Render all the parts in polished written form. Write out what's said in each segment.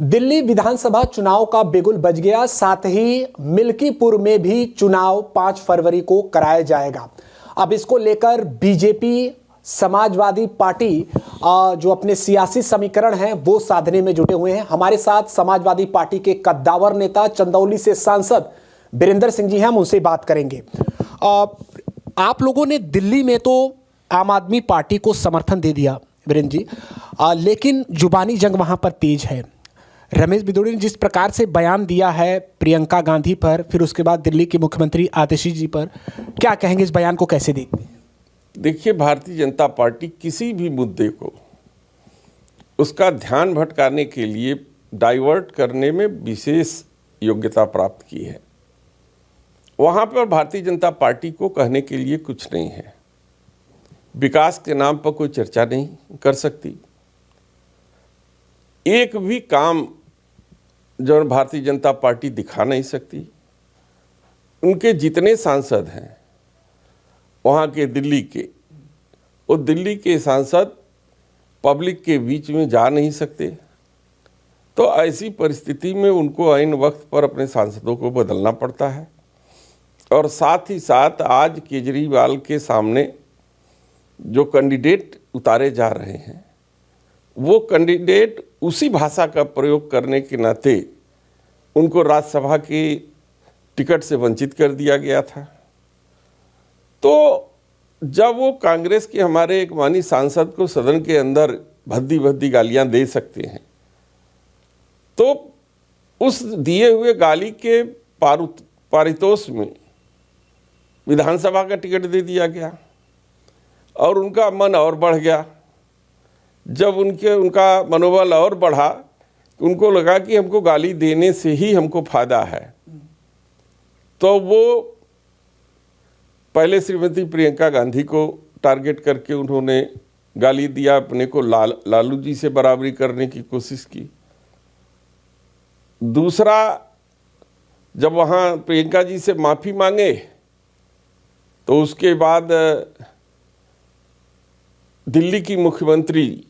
दिल्ली विधानसभा चुनाव का बिगुल बज गया, साथ ही मिल्कीपुर में भी चुनाव 5 फरवरी को कराया जाएगा। अब इसको लेकर बीजेपी, समाजवादी पार्टी जो अपने सियासी समीकरण हैं वो साधने में जुटे हुए हैं। हमारे साथ समाजवादी पार्टी के कद्दावर नेता, चंदौली से सांसद बीरेंद्र सिंह जी हैं, हम उनसे बात करेंगे। आप लोगों ने दिल्ली में तो आम आदमी पार्टी को समर्थन दे दिया बीरेंद्र जी, लेकिन जुबानी जंग वहां पर तेज है। रमेश बिदूड़ी ने जिस प्रकार से बयान दिया है प्रियंका गांधी पर, फिर उसके बाद दिल्ली के मुख्यमंत्री आतिशी जी पर, क्या कहेंगे, इस बयान को कैसे देखते हैं? देखिए, भारतीय जनता पार्टी किसी भी मुद्दे को उसका ध्यान भटकाने के लिए डाइवर्ट करने में विशेष योग्यता प्राप्त की है। वहाँ पर भारतीय जनता पार्टी को कहने के लिए कुछ नहीं है। विकास के नाम पर कोई चर्चा नहीं कर सकती। एक भी काम जो भारतीय जनता पार्टी दिखा नहीं सकती। उनके जितने सांसद हैं वहाँ के दिल्ली के, वो दिल्ली के सांसद पब्लिक के बीच में जा नहीं सकते। तो ऐसी परिस्थिति में उनको ऐन वक्त पर अपने सांसदों को बदलना पड़ता है। और साथ ही साथ आज केजरीवाल के सामने जो कैंडिडेट उतारे जा रहे हैं, वो कैंडिडेट उसी भाषा का प्रयोग करने के नाते उनको राज्यसभा की टिकट से वंचित कर दिया गया था। तो जब वो कांग्रेस के हमारे एक मानी सांसद को सदन के अंदर भद्दी भद्दी गालियां दे सकते हैं, तो उस दिए हुए गाली के पारितोष में विधानसभा का टिकट दे दिया गया और उनका मन और बढ़ गया। जब उनका मनोबल और बढ़ा, उनको लगा कि हमको गाली देने से ही हमको फायदा है, तो वो पहले श्रीमती प्रियंका गांधी को टारगेट करके उन्होंने गाली दिया, अपने को लालू जी से बराबरी करने की कोशिश की। दूसरा, जब वहाँ प्रियंका जी से माफ़ी मांगे तो उसके बाद दिल्ली की मुख्यमंत्री,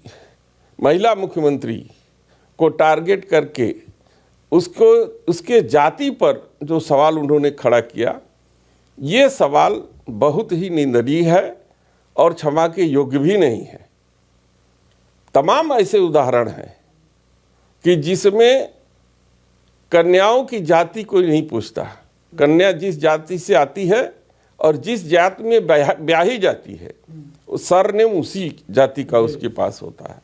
महिला मुख्यमंत्री को टारगेट करके उसके जाति पर जो सवाल उन्होंने खड़ा किया, ये सवाल बहुत ही निंदनीय है और क्षमा के योग्य भी नहीं है। तमाम ऐसे उदाहरण हैं कि जिसमें कन्याओं की जाति कोई नहीं पूछता। कन्या जिस जाति से आती है और जिस जाति में ब्याही जाती है, सरनेम उसी जाति का उसके पास होता है।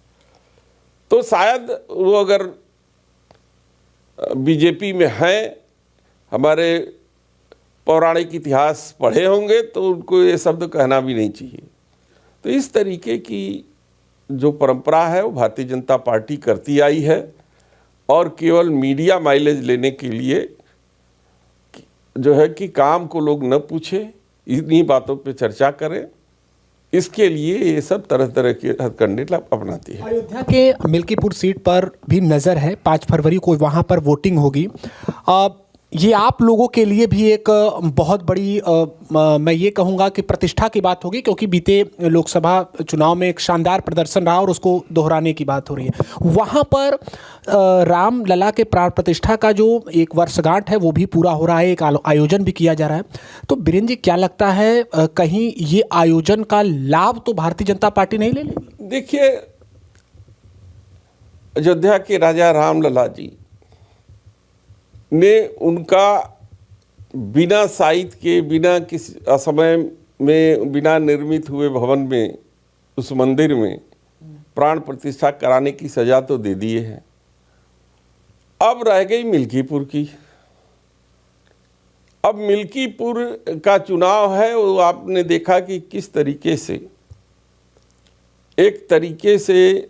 तो शायद वो अगर बीजेपी में हैं, हमारे पौराणिक इतिहास पढ़े होंगे, तो उनको ये शब्द कहना भी नहीं चाहिए। तो इस तरीके की जो परंपरा है वो भारतीय जनता पार्टी करती आई है, और केवल मीडिया माइलेज लेने के लिए जो है कि काम को लोग न पूछे, इन्हीं बातों पे चर्चा करें, इसके लिए ये सब तरह तरह के हथकंडे अपनाती है। अयोध्या के मिल्कीपुर सीट पर भी नज़र है, 5 फरवरी को वहाँ पर वोटिंग होगी। ये आप लोगों के लिए भी एक बहुत बड़ी मैं ये कहूँगा कि प्रतिष्ठा की बात होगी, क्योंकि बीते लोकसभा चुनाव में एक शानदार प्रदर्शन रहा और उसको दोहराने की बात हो रही है। वहाँ पर राम लला के प्राण प्रतिष्ठा का जो एक वर्षगांठ है वो भी पूरा हो रहा है, एक आयोजन भी किया जा रहा है। तो बीरेंद्र जी, क्या लगता है कहीं ये आयोजन का लाभ तो भारतीय जनता पार्टी नहीं ले लेगी? देखिए, अयोध्या के राजा राम लला जी ने उनका बिना साहित्य के, बिना किसी असमय में, बिना निर्मित हुए भवन में, उस मंदिर में प्राण प्रतिष्ठा कराने की सजा तो दे दिए है। अब रह गई मिल्कीपुर की। अब मिल्कीपुर का चुनाव है, वो आपने देखा कि किस तरीके से एक तरीके से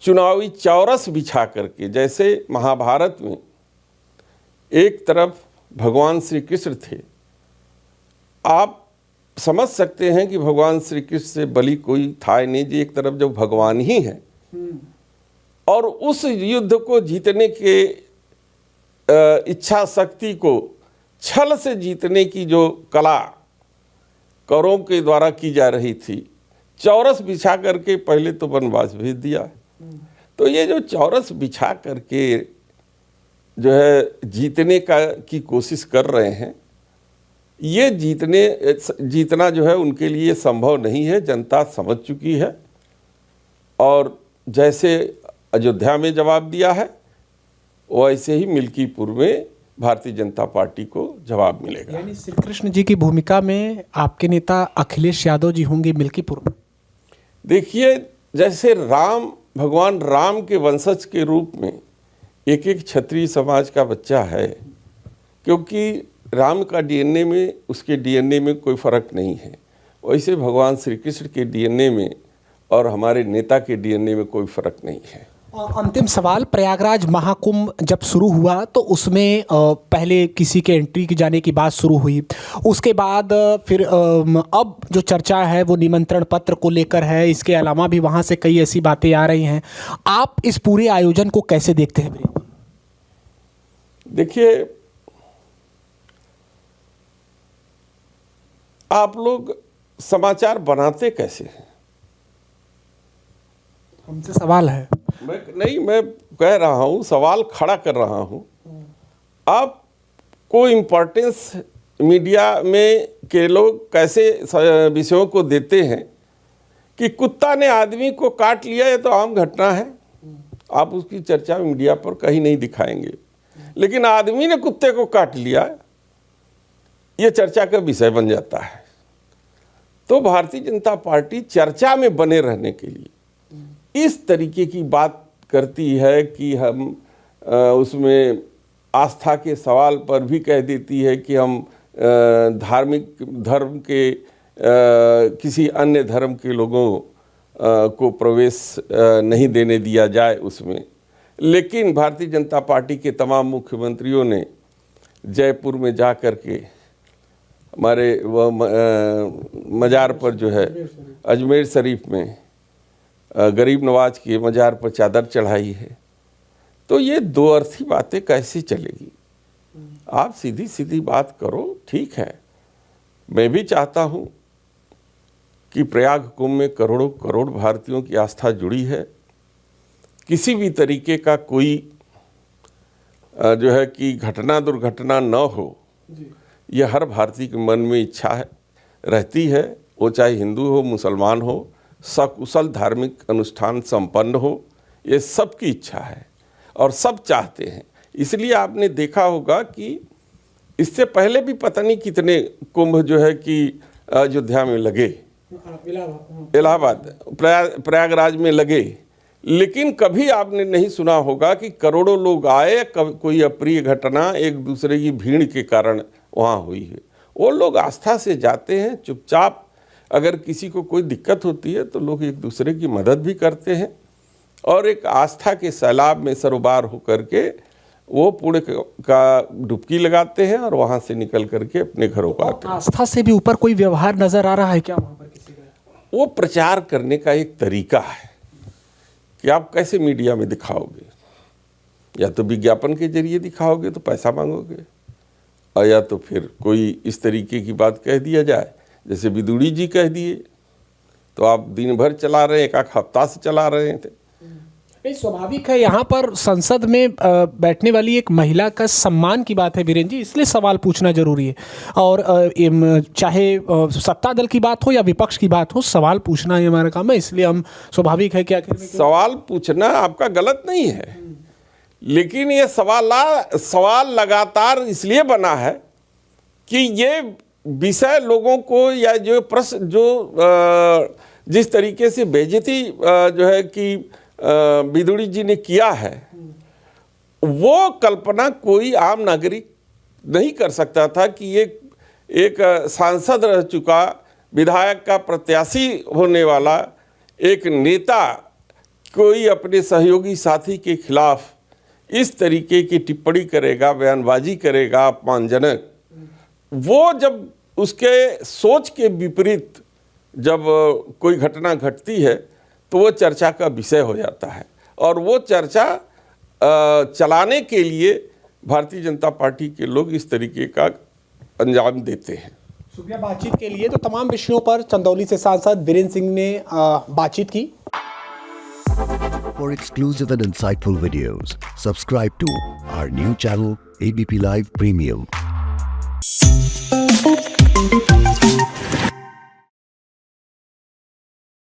चुनावी चौरस बिछा करके, जैसे महाभारत में एक तरफ भगवान श्री कृष्ण थे, आप समझ सकते हैं कि भगवान श्री कृष्ण से बलि कोई था नहीं जी, एक तरफ जो भगवान ही है। और उस युद्ध को जीतने के इच्छा शक्ति को छल से जीतने की जो कला कौरवों के द्वारा की जा रही थी, चौरस बिछा करके पहले तो वनवास भेज दिया। तो ये जो चौरस बिछा करके जो है जीतने की कोशिश कर रहे हैं, ये जीतना जो है उनके लिए संभव नहीं है। जनता समझ चुकी है और जैसे अयोध्या में जवाब दिया है वैसे ही मिल्कीपुर में भारतीय जनता पार्टी को जवाब मिलेगा। यानी श्री कृष्ण जी की भूमिका में आपके नेता अखिलेश यादव जी होंगे मिल्कीपुर में? देखिए, जैसे भगवान राम के वंशज के रूप में एक एक क्षत्रिय समाज का बच्चा है, क्योंकि राम का डीएनए में उसके डीएनए में कोई फर्क नहीं है, वैसे भगवान श्री कृष्ण के डीएनए में और हमारे नेता के डीएनए में कोई फर्क नहीं है। अंतिम सवाल, प्रयागराज महाकुंभ जब शुरू हुआ तो उसमें पहले किसी के एंट्री की जाने की बात शुरू हुई, उसके बाद फिर अब जो चर्चा है वो निमंत्रण पत्र को लेकर है। इसके अलावा भी वहाँ से कई ऐसी बातें आ रही हैं। आप इस पूरे आयोजन को कैसे देखते हैं? देखिए, आप लोग समाचार बनाते कैसे हैं? हमसे सवाल है। मैं कह रहा हूँ, सवाल खड़ा कर रहा हूँ। आप को इम्पोर्टेंस मीडिया में के लोग कैसे विषयों को देते हैं कि कुत्ता ने आदमी को काट लिया, ये तो आम घटना है, आप उसकी चर्चा मीडिया पर कहीं नहीं दिखाएंगे। लेकिन आदमी ने कुत्ते को काट लिया, ये चर्चा का विषय बन जाता है। तो भारतीय जनता पार्टी चर्चा में बने रहने के लिए इस तरीके की बात करती है कि हम उसमें आस्था के सवाल पर भी कह देती है कि हम धार्मिक धर्म के किसी अन्य धर्म के लोगों को प्रवेश नहीं देने दिया जाए उसमें। लेकिन भारतीय जनता पार्टी के तमाम मुख्यमंत्रियों ने जयपुर में जा कर के हमारे वह मज़ार पर जो है अजमेर शरीफ में गरीब नवाज के मज़ार पर चादर चढ़ाई है। तो ये दो अर्थी बातें कैसे चलेगी? आप सीधी सीधी बात करो, ठीक है। मैं भी चाहता हूँ कि प्रयाग कुंभ में करोड़ों करोड़ भारतीयों की आस्था जुड़ी है। किसी भी तरीके का कोई जो है कि घटना दुर्घटना न हो, यह हर भारतीय के मन में इच्छा है, रहती है। वो चाहे हिंदू हो, मुसलमान हो, सकुशल धार्मिक अनुष्ठान संपन्न हो, ये सबकी इच्छा है और सब चाहते हैं। इसलिए आपने देखा होगा कि इससे पहले भी पता नहीं कितने कुंभ जो है कि अयोध्या में लगे, इलाहाबाद प्रयागराज में लगे, लेकिन कभी आपने नहीं सुना होगा कि करोड़ों लोग आए, कोई अप्रिय घटना एक दूसरे की भीड़ के कारण वहाँ हुई है। वो लोग आस्था से जाते हैं चुपचाप। अगर किसी को कोई दिक्कत होती है तो लोग एक दूसरे की मदद भी करते हैं और एक आस्था के सैलाब में सरोबार होकर के वो पुण्य का डुबकी लगाते हैं और वहाँ से निकल करके अपने घरों को आते हैं। आस्था से भी ऊपर कोई व्यवहार नजर आ रहा है क्या वहाँ पर किसी का? वो प्रचार करने का एक तरीका है कि आप कैसे मीडिया में दिखाओगे। या तो विज्ञापन के जरिए दिखाओगे तो पैसा मांगोगे, और या तो फिर कोई इस तरीके की बात कह दिया जाए जैसे विदुड़ी जी कह दिए, तो आप दिन भर चला रहे हैं, एक हफ्ता से चला रहे थे। स्वाभाविक है, यहाँ पर संसद में बैठने वाली एक महिला का सम्मान की बात है वीरेंद्र जी, इसलिए सवाल पूछना जरूरी है। और चाहे सत्ता दल की बात हो या विपक्ष की बात हो, सवाल पूछना ही हमारा काम है। इसलिए हम स्वाभाविक है कि आखिर सवाल पूछना आपका गलत नहीं है, लेकिन ये सवाल लगातार इसलिए बना है कि ये विषय लोगों को या जो प्रश्न जो जिस तरीके से बेइज्जती जो है कि विदुड़ी जी ने किया है, वो कल्पना कोई आम नागरिक नहीं कर सकता था कि एक सांसद रह चुका, विधायक का प्रत्याशी होने वाला एक नेता कोई अपने सहयोगी साथी के खिलाफ इस तरीके की टिप्पणी करेगा, बयानबाजी करेगा अपमानजनक। वो जब उसके सोच के विपरीत जब कोई घटना घटती है तो वो चर्चा का विषय हो जाता है, और वो चर्चा चलाने के लिए भारतीय जनता पार्टी के लोग इस तरीके का अंजाम देते हैं। शुक्रिया बातचीत के लिए। तो तमाम विषयों पर चंदौली से सांसद वीरेंद्र सिंह ने बातचीत की। For exclusive and insightful videos, subscribe to our new channel ABP Live Premium.